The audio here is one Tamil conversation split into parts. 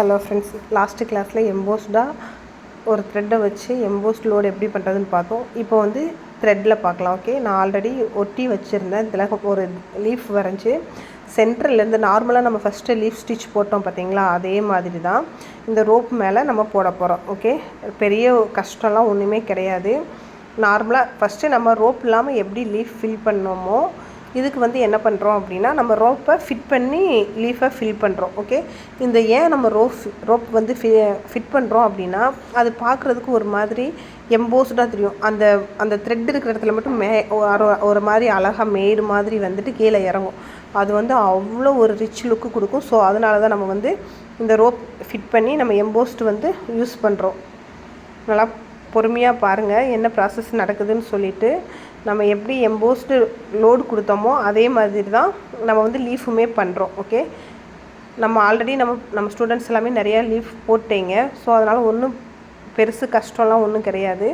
ஹலோ ஃப்ரெண்ட்ஸ், லாஸ்ட்டு கிளாஸில் எம்போஸ்டாக ஒரு த்ரெட்டை வச்சு எம்போஸ்ட் லோடு எப்படி பண்ணுறதுன்னு பார்த்தோம். இப்போ வந்து த்ரெட்டில் பார்க்கலாம். ஓகே, நான் ஆல்ரெடி ஒட்டி வச்சுருந்தேன். இதில் ஒரு லீஃப் வரைஞ்சி சென்டர்லேருந்து நார்மலாக நம்ம ஃபஸ்ட்டு லீஃப் ஸ்டிச் போட்டோம் பார்த்தீங்களா, அதே மாதிரி தான் இந்த ரோப் மேலே நம்ம போட போகிறோம். ஓகே, பெரிய கஷ்டம்லாம் ஒன்றுமே கிடையாது. நார்மலாக ஃபஸ்ட்டு நம்ம ரோப் இல்லாமல் எப்படி லீஃப் ஃபில் பண்ணோமோ இதுக்கு வந்து என்ன பண்ணுறோம் அப்படின்னா, நம்ம ரோப்பை ஃபிட் பண்ணி லீஃபை ஃபில் பண்ணுறோம். ஓகே, இந்த ஏன் நம்ம ரோப் வந்து ஃபிட் பண்ணுறோம் அப்படின்னா, அது பார்க்குறதுக்கு ஒரு மாதிரி எம்போஸ்டாக தெரியும். அந்த அந்த த்ரெட் இருக்கிற இடத்துல மட்டும் ஒரு மாதிரி அழகாக மேடு மாதிரி வந்துட்டு கீழே இறங்கும். அது வந்து அவ்வளோ ஒரு ரிச் லுக்கு கொடுக்கும். ஸோ அதனால தான் நம்ம வந்து இந்த ரோப் ஃபிட் பண்ணி நம்ம எம்போஸ்ட் வந்து யூஸ் பண்ணுறோம். நல்லா பொறுமையாக பாருங்கள் என்ன ப்ராசஸ் நடக்குதுன்னு சொல்லிவிட்டு. நம்ம எப்படி எம்போஸ்டு லோடு கொடுத்தோமோ அதே மாதிரி தான் நம்ம வந்து லீஃபுமே பண்ணுறோம். ஓகே, நம்ம ஆல்ரெடி நம்ம ஸ்டூடெண்ட்ஸ் எல்லாமே நிறையா லீஃப் போட்டீங்க. ஸோ அதனால் ஒன்றும் பெருசு கஷ்டம்லாம் ஒன்றும் கிடையாது.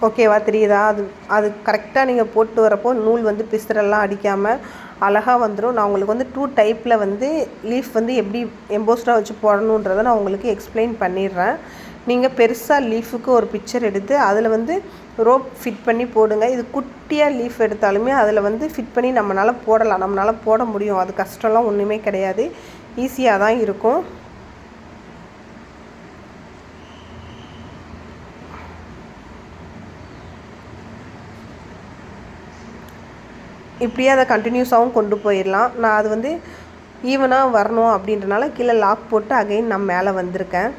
ஓகேவா, தெரியுதா? அது கரெக்டாக நீங்கள் போட்டு வரப்போ நூல் வந்து பிசுரெல்லாம் அடிக்காமல் அழகாக வந்துடும். நான் உங்களுக்கு வந்து 2 டைப்பில் வந்து லீஃப் வந்து எப்படி எம்போஸ்டாக வச்சு போடணுன்றதை நான் உங்களுக்கு எக்ஸ்பிளைன் பண்ணிடுறேன். நீங்கள் பெருசாக லீஃபுக்கு ஒரு பிக்சர் எடுத்து அதில் வந்து ரோப் ஃபிட் பண்ணி போடுங்க. இது குட்டியாக லீஃப் எடுத்தாலுமே அதில் வந்து ஃபிட் பண்ணி நம்மளால் போடலாம், நம்மளால் போட முடியும். அது கஷ்டம்லாம் ஒன்றுமே கிடையாது, ஈஸியாக தான் இருக்கும். இப்படியே அதை கண்டினியூஸாகவும் கொண்டு போயிடலாம். நான் அது வந்து ஈவனாக வரணும் அப்படின்றனால கீழே லாக் போட்டு அகைன் நான் மேலே வந்திருக்கேன்.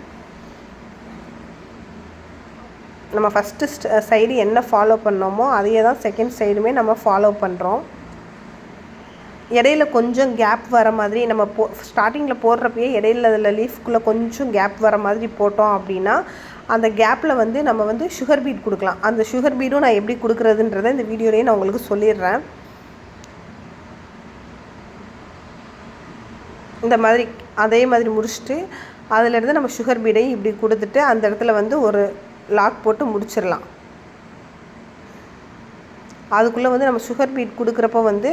நம்ம ஃபஸ்ட்டு சைடு என்ன ஃபாலோ பண்ணோமோ அதையே தான் செகண்ட் சைடுமே நம்ம ஃபாலோ பண்ணுறோம். இடையில கொஞ்சம் கேப் வர மாதிரி நம்ம ஸ்டார்டிங்கில் போடுறப்பயே இடையில அதில் லீஃப்குள்ளே கொஞ்சம் கேப் வர மாதிரி போட்டோம் அப்படின்னா அந்த கேப்பில் வந்து நம்ம வந்து சுகர் பீட் கொடுக்கலாம். அந்த சுகர் பீடும் நான் எப்படி கொடுக்குறதுன்றதை இந்த வீடியோலேயே நான் உங்களுக்கு சொல்லிடுறேன். இந்த மாதிரி அதே மாதிரி முடிச்சுட்டு அதிலேருந்து நம்ம சுகர் பீடையும் இப்படி கொடுத்துட்டு அந்த இடத்துல வந்து ஒரு லாக் போட்டு முடிச்சிடலாம். அதுக்குள்ளே வந்து நம்ம சுகர் பீட் கொடுக்குறப்போ வந்து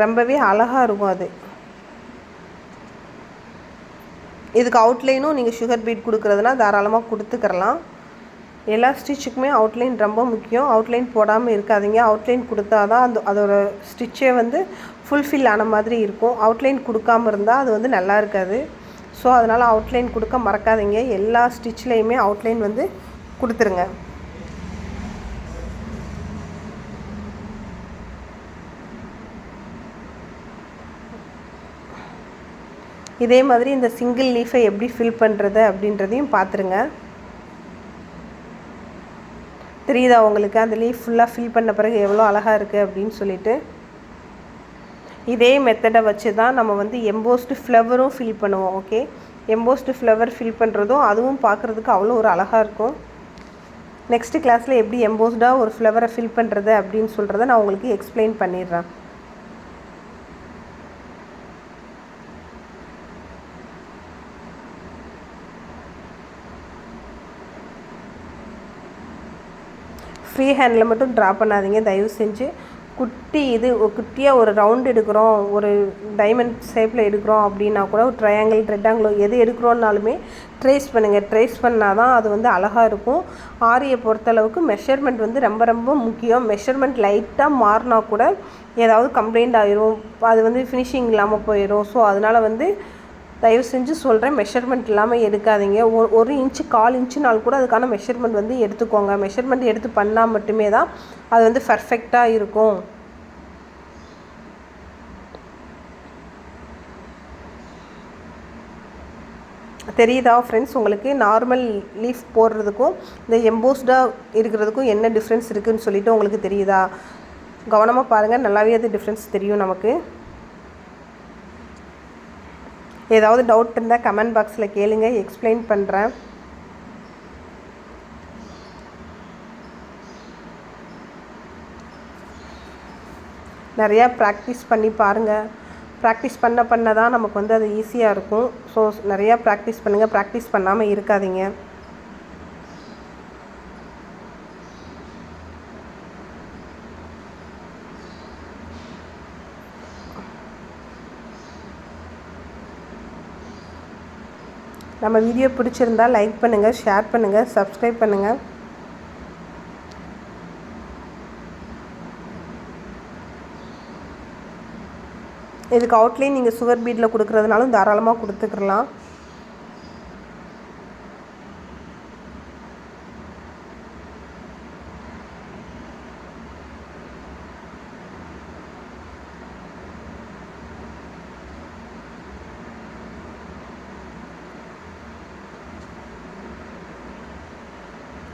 ரொம்பவே அழகாக இருக்கும். அது இதுக்கு அவுட்லைனும் நீங்கள் சுகர் பீட் கொடுக்குறதுனா தாராளமாக கொடுத்துக்கிறலாம். எல்லா ஸ்டிச்சுக்குமே அவுட்லைன் ரொம்ப முக்கியம். அவுட்லைன் போடாமல் இருக்காதீங்க. அவுட்லைன் கொடுத்தா தான் அதோட ஸ்டிச்சே வந்து ஃபுல்ஃபில் ஆன மாதிரி இருக்கும். அவுட்லைன் கொடுக்காமல் இருந்தால் அது வந்து நல்லா இருக்காது. ஸோ அதனால் அவுட்லைன் கொடுக்க மறக்காதீங்க. எல்லா ஸ்டிச்லேயுமே அவுட்லைன் வந்து கொடுத்துருங்க. இதே மாதிரி இந்த சிங்கிள் லீஃபை எப்படி ஃபில் பண்ணுறது அப்படின்றதையும் பார்த்துருங்க. தெரியுதா உங்களுக்கு அந்த லீஃப் ஃபுல்லாக ஃபில் பண்ண பிறகு எவ்வளோ அழகாக இருக்குது அப்படின்னு சொல்லிட்டு. இதே மெத்தடை வச்சு தான் நம்ம வந்து எம்போஸ்டு ஃப்ளவரும் ஃபில் பண்ணுவோம். ஓகே, எம்போஸ்டு ஃப்ளவர் ஃபில் பண்ணுறதும் அதுவும் பார்க்குறதுக்கு அவ்வளோ ஒரு அழகாக இருக்கும். நெக்ஸ்ட்டு கிளாஸில் எப்படி எம்போஸ்டாக ஒரு ஃப்ளவரை ஃபில் பண்ணுறது அப்படின்னு சொல்கிறத நான் உங்களுக்கு எக்ஸ்பிளைன் பண்ணிடுறேன். ஃப்ரீ ஹேண்டில் மட்டும் ட்ரா பண்ணாதீங்க தயவு செஞ்சு. குட்டியாக ஒரு ரவுண்ட் எடுக்கிறோம், ஒரு டைமண்ட் ஷேப்பில் எடுக்கிறோம் அப்படின்னா கூட ஒரு ட்ரையாங்கிள் ரெக்டாங்கிளோ எது எடுக்கிறோன்னாலுமே ட்ரேஸ் பண்ணுங்கள். ட்ரேஸ் பண்ணால் தான் அது வந்து அழகாக இருக்கும். ஆரியை பொறுத்தளவுக்கு மெஷர்மெண்ட் வந்து ரொம்ப ரொம்ப முக்கியம். மெஷர்மெண்ட் லைட்டாக மாறினா கூட ஏதாவது கம்ப்ளைண்ட் ஆகிரும், அது வந்து ஃபினிஷிங் இல்லாமல் போயிடும். ஸோ அதனால் வந்து தயவு செஞ்சு சொல்கிறேன், மெஷர்மெண்ட் இல்லாமல் எடுக்காதீங்க. 1 இன்ச்சு 1/4 இன்ச்சுனால் கூட அதுக்கான மெஷர்மெண்ட் வந்து எடுத்துக்கோங்க. மெஷர்மெண்ட் எடுத்து பண்ணால் மட்டுமே தான் அது வந்து பர்ஃபெக்டாக இருக்கும். தெரியுதா ஃப்ரெண்ட்ஸ் உங்களுக்கு? நார்மல் லீஃப் போடுறதுக்கும் இந்த எம்போஸ்டாக இருக்கிறதுக்கும் என்ன டிஃப்ரென்ஸ் இருக்குதுன்னு சொல்லிவிட்டு உங்களுக்கு தெரியுதா? கவனமாக பாருங்கள், நல்லாவே அது டிஃப்ரென்ஸ் தெரியும் நமக்கு. ஏதாவது டவுட் இருந்தால் கமெண்ட் பாக்ஸில் கேளுங்க, எக்ஸ்பிளைன் பண்ணுறேன். நிறையா ப்ராக்டிஸ் பண்ணி பாருங்கள். ப்ராக்டிஸ் பண்ண தான் நமக்கு வந்து அது ஈஸியாக இருக்கும். ஸோ நிறையா ப்ராக்டிஸ் பண்ணுங்கள், ப்ராக்டிஸ் பண்ணாமல் இருக்காதீங்க. நம்ம வீடியோ பிடிச்சிருந்தா லைக் பண்ணுங்கள், ஷேர் பண்ணுங்கள், சப்ஸ்கிரைப் பண்ணுங்கள். இதுக்கு அவுட்லைன் நீங்கள் சுகர் பீடில் கொடுக்குறதுனாலும் தாராளமாக கொடுத்துக்கலாம்.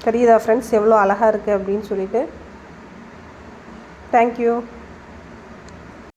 தெரியுதா ஃப்ரெண்ட்ஸ் எவ்வளோ அழகாக இருக்குது அப்படின்னு சொல்லிட்டு. தேங்க்யூ.